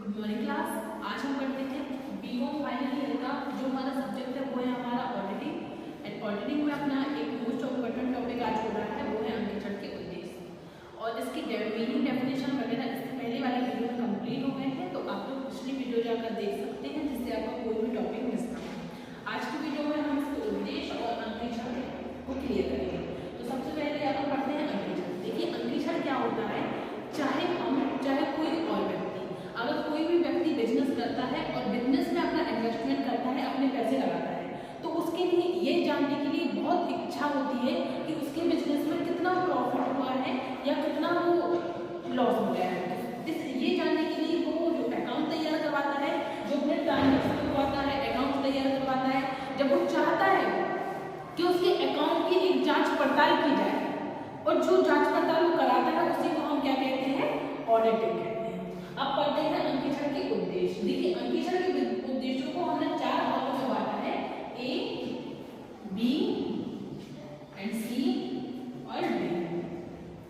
Morning class. आज हम पढ़ते हैं बीकॉम फाइनल ईयर का जो हमारा सब्जेक्ट है वो है हमारा ऑडिटिंग। एंड ऑडिटिंग में अपना एक मोस्ट इम्पोर्टेंट टॉपिक आज हो रहा है वो है अंकेक्षण के उद्देश्य और इसकी मीनिंग डेफिनेशन वगैरह इससे पहले वाले वीडियो में कंप्लीट हो गए हैं, तो आप लोग पिछली वीडियो जाकर देख सकते हैं जिससे आपका कोई भी टॉपिक मिस ना हो। आज की वीडियो में हम इसके उद्देश्य और अंकेक्षण को क्लियर करेंगे। तो सबसे पहले अपन पढ़ते हैं अंकेक्षण। देखिए अंकेक्षण क्या होता है, चाहे कोई और व्यक्ति, अगर कोई भी व्यक्ति बिजनेस करता है और बिजनेस में अपना इन्वेस्टमेंट करता है, अपने पैसे लगाता है, तो उसके लिए ये जानने के लिए बहुत इच्छा होती है कि उसके बिजनेस में कितना प्रॉफिट हुआ है या कितना वो लॉस हो गया है। ये जानने के लिए वो जो अकाउंट तैयार करवाता है, जो अपने ट्रांजेक्शन करवाता है, अकाउंट तैयार करवाता है, जब वो चाहता है कि उसके अकाउंट की एक जांच पड़ताल की जाए और जो जांच पड़ताल वो कराता है उसी को हम क्या कहते हैं, ऑडिटिंग कहते हैं। अब पढ़ते हैं अंकेक्षण के उद्देश्य। देखिए अंकेक्षण के उद्देश्यों को हमने चार भागों में बांटा है, ए, बी एंड सी और डी।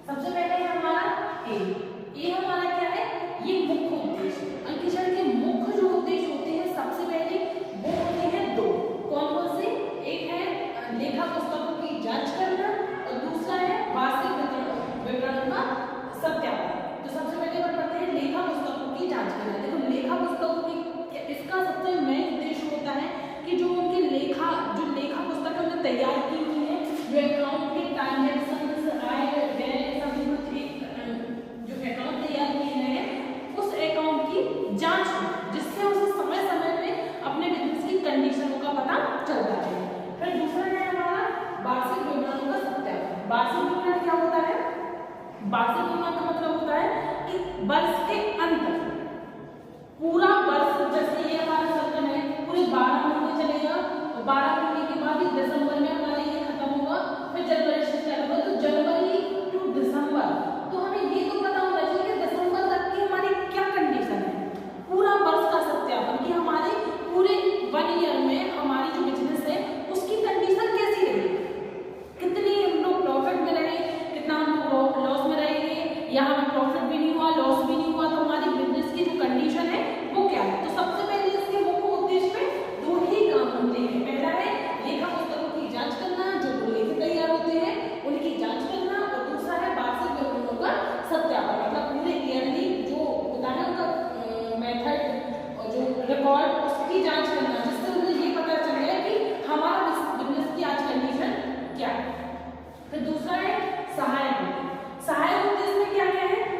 सबसे पहले है हमारा ए हमारा क्या है, ये मुख्य उद्देश्य। अंकेक्षण के मुख्य जो उद्देश्य होते हैं सबसे पहले वो होते हैं दो। कौन कौन से? एक है लेखा पुस्तकों की जांच करना और दूसरा है वार्षिक विवरण का सत्यापन। तो सबसे पहले बात करते हैं लेखा पुस्तकों की जांच करना। देखो लेखा पुस्तकों की इसका सबसे मेन उद्देश्य होता है कि जो उनके लेखा पुस्तक उन्होंने तैयार की हुई है, जो अकाउंट के ट्रांजेक्शन आय व्यय सभी कुछ एक जो अकाउंट तैयार किए हैं उस अकाउंट की जांच हो, जिससे उसे समय समय में अपने बिजनेस की कंडीशनों का पता चलता है। फिर दूसरा है हमारा वार्षिक विवरणों का सत्यापन। वार्षिक विवरण क्या होता है? वार्षिक विवरण का मतलब होता है कि वर्ष के अंत पूरा वर्ष, जैसे ये हमारा सर्कल है पूरे 12 महीने चलेगा, तो 12 महीने के बाद दिसंबर में हमारा ये खत्म होगा, फिर जनवरी से स्टार्ट होगा, तो जनवरी टू दिसंबर। तो हमें ये तो पता होना चाहिए कि दिसंबर तक की हमारी क्या कंडीशन है, पूरा वर्ष का सत्यापन कि हमारे पूरे 1 ईयर में हमारी जो बिजनेस है उसकी कंडीशन कैसी रही, कितनी हम लोग प्रॉफिट में रहे, कितना हम लोग लॉस में रहेंगे, या हमें प्रॉफिट भी नहीं हुआ लॉस भी नहीं हुआ, तो हमारी बिजनेस की जो कंडीशन है वो क्या है। तो सबसे पहले इसके मुख्य उद्देश्य में दो ही काम होते हैं। पहला है लेखा पुस्तकों की जांच करना, जो लेखे तैयार होते हैं उनकी जांच करना, और दूसरा है वार्षिक विवरणों का सत्यापन, मतलब पूरे ईयरली जो होता है उनका मेथड और जो रिकॉर्ड उसकी जांच करना, जिससे उन्हें ये पता चल जाए कि हमारा बिजनेस की आज कंडीशन क्या है। फिर दूसरा है सहायक उद्देश्य। सहायक उद्देश्य में क्या क्या है?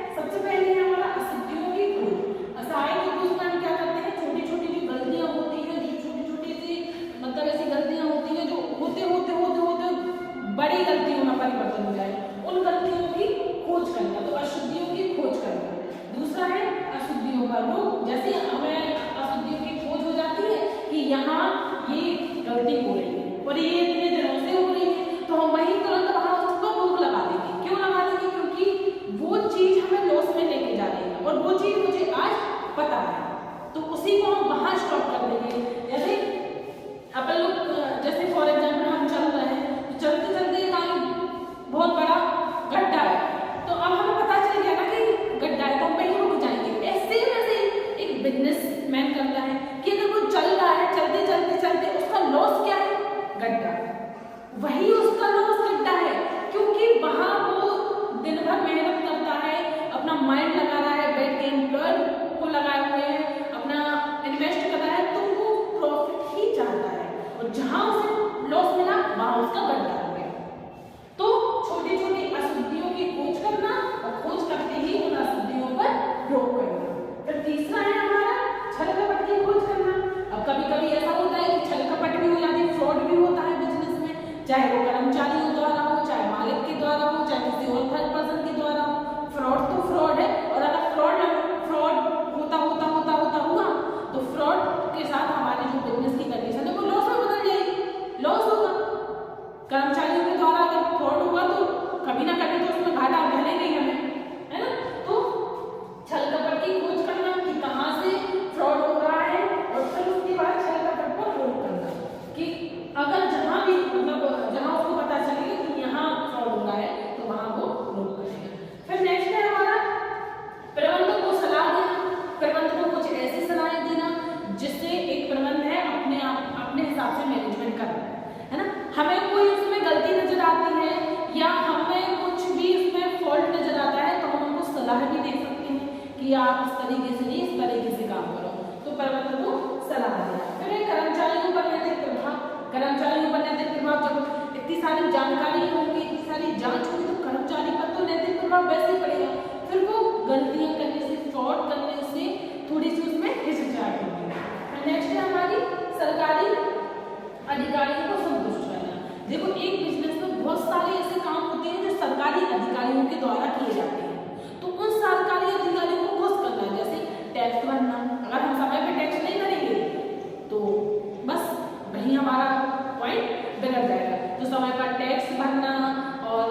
कि आप इस तरीके से नहीं, इस तरीके से काम करो। तो प्रबंधक को सलाह देना। फिर कर्मचारियों पर नैतिक प्रभाव। कर्मचारियों पर नैतिक प्रभाव, जब इतनी सारी जानकारी होगी, इतनी सारी जांच होगी, तो कर्मचारी पर तो नैतिक प्रभाव वैसे ही पड़ेगा। फिर वो गलतियां करने से, फ्रॉड करने से थोड़ी सी उसमें हिचकिचाहट होगी। नेक्स्ट है हमारी सरकारी अधिकारियों को संतुष्ट करना। देखो, एक बिजनेस में बहुत सारे ऐसे काम होते हैं जो सरकारी अधिकारियों के द्वारा किए जाते हैं, तो उन सरकारी अधिकारियों को खुश करना। जैसे टैक्स भरना, अगर हम समय पे टैक्स नहीं भरेंगे तो बस वही हमारा पॉइंट बिगड़ जाएगा। तो समय पर टैक्स भरना और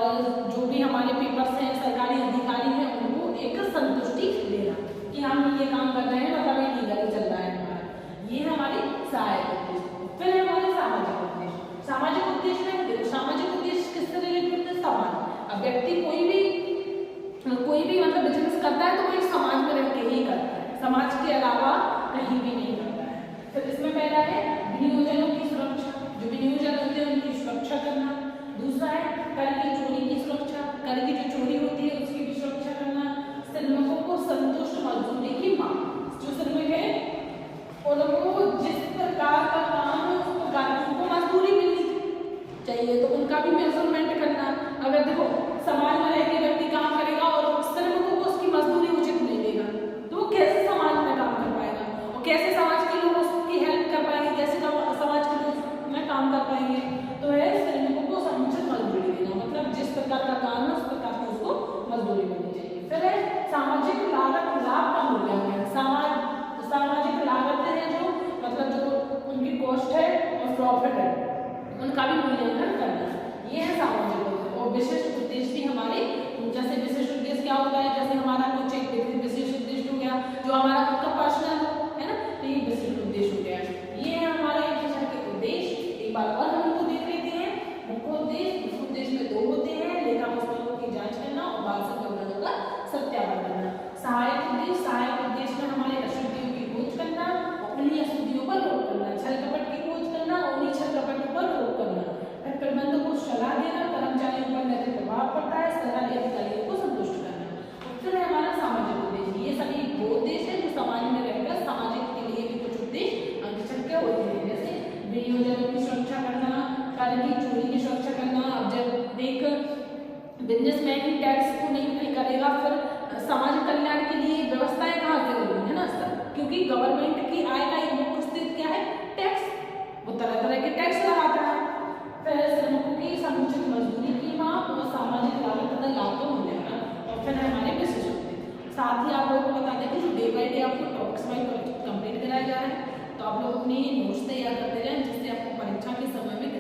जो भी हमारे पेपर्स हैं, सरकारी अधिकारी हैं, उनको एक संतुष्टि देना कि हम ये काम कर रहे हैं, मतलब ये लीगली चल रहा है हमारा। ये हमारे सहायक उद्देश्य। फिर है हमारे सामाजिक उद्देश्य। सामाजिक उद्देश्य में, सामाजिक उद्देश्य किससे रिलेटेड है? समाज। अब व्यक्ति कोई भी मतलब बिजनेस करता है तो वो एक समाज में रह के ही करता है, समाज के अलावा कहीं भी नहीं करता है। फिर इसमें पहला है विनियोजनों की सुरक्षा, जो विनियोजन होते हैं उनकी सुरक्षा करना। दूसरा है कर की चोरी की सुरक्षा, कर की जो चोरी होती है उसकी भी सुरक्षा करना। श्रमिकों को संतुष्ट मजदूरी की मांग, जो श्रमिक है उनको जिस प्रकार का काम है उनको मजदूरी मिलनी चाहिए, तो उनका भी मेजरमेंट करना। अगर देखो समाज में रह के व्यक्ति काम करेगा और श्रमिकों को उसकी मजदूरी उचित नहीं देगा, तो वो कैसे समाज में काम कर पाएगा और कैसे समाज के लोग उसकी हेल्प कर पाएंगे, कैसे समाज के लोग में काम कर पाएंगे? तो है श्रमिकों को समुचित मजदूरी देना, मतलब जिस प्रकार का काम है उस प्रकार की उसको मजदूरी मिलनी चाहिए। फिर है सामाजिक लागत लाभ का मूल्यांकन। सामाजिक लागत है जो मतलब जो उनकी कॉस्ट है और प्रॉफिट है, उनका भी मूल्यांकन करना। ये है सामाजिक उद्देश्य। और विशिष्ट उद्देश्य भी हमारे, जैसे विशिष्ट उद्देश्य क्या होता है? जैसे हमारा कुछ एक विशिष्ट उद्देश्य हो गया जो हमारा खुद का पर्सनल है ना, तो ये विशिष्ट उद्देश्य हो गया। ये है हमारे शिक्षा के उद्देश्य। एक बार और हम उनको देख लेते हैं। मुख्य उद्देश्य में दो होते हैं, लेखा पुस्तकों की जांच करना और वार्षिक विवरणों का सत्यापन करना। सहायक उद्देश्य में हमारे अशुद्धियों की खोज करना, उन्हीं अशुद्धियों पर रोक करना, छल कपट की खोज करना, उन्हीं छल कपटों पर रोक करना। फिर प्रबंधक को सलाह देना, कर्मचारियों पर नैतिक प्रभाव पड़ता है, सरकारी अधिकारियों को संतुष्ट करना। फिर है हमारा सामाजिक उद्देश्य। ये सभी वो उद्देश्य है जो समाज में रहकर समाजिक के लिए भी कुछ उद्देश्य अंकित के होते हैं, जैसे विनियोजनों की सुरक्षा करना, कर की चोरी की सुरक्षा करना। अब जब एक बिजनेसमैन ही टैक्स को नहीं करेगा, फिर समाज कल्याण के लिए व्यवस्थाएं कहाँ से होगी, है ना? क्योंकि गवर्नमेंट की आय का एक मुख्य स्रोत क्या है? टैक्स। वो तरह तरह के टैक्स लगाता है। फिर श्रमिकों की समुचित मजदूरी की मांग और सामाजिक लागत तथा लाभ का मूल्यांकन। और फिर है हमारे विशिष्ट उद्देश्य। साथ ही आप लोगों को बता दें कि जो डे बाय डे आपको टॉपिक्स वाइज कंप्लीट कराया जा रहा है, तो आप लोग अपनी नोट्स तैयार करते रहें, जिससे आपको परीक्षा के समय में